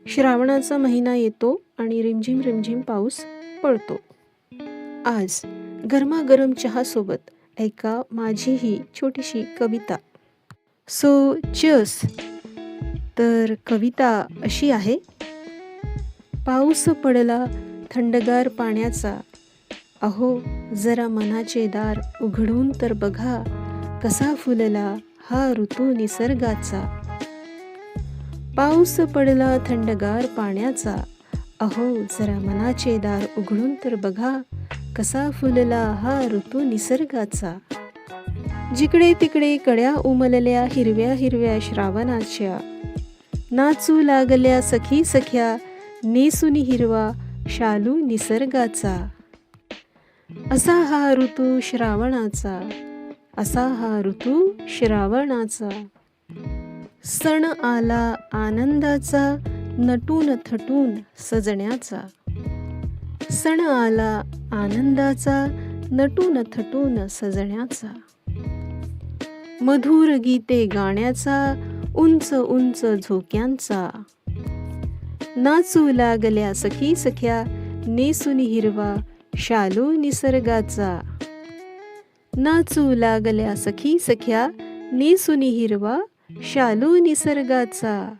श्रावणाचा महिना येतो आणि रिमझिम रिमझिम पाऊस पडतो. आज गरमागरम चहासोबत ऐका माझी ही छोटीशी कविता. So cheers. तर कविता अशी आहे. पाऊस पडला थंडगार पाण्याचा, अहो जरा मनाचे दार उघडून तर बघा, कसा फुलला हा ऋतू निसर्गाचा. पाऊस पडला थंडगार पाण्याचा, अहो जरा मनाचे दार उघडून तर बघा, कसा फुलला हा ऋतू निसर्गाचा. जिकडे तिकडे कड्या उमलल्या हिरव्या हिरव्या श्रावणाच्या, नाचू लागल्या सखी सख्या नेसुनी हिरवा शालू निसर्गाचा. असा हा ऋतू श्रावणाचा, असा हा ऋतू श्रावणाचा. सण आला आनंदाचा नटून थटून सजण्याचा. सण आला आनंदाचा नटून थटून सजण्याचा. मधुर गीते गाण्याचा उंच उंच झोक्यांचा. नाचू लागल्या सखी सख्या नेसुनी हिरवा शालू निसर्गाचा. नाचू लागल्या सखी सख्या नेसुनी हिरवा शालू निसर्गाचा.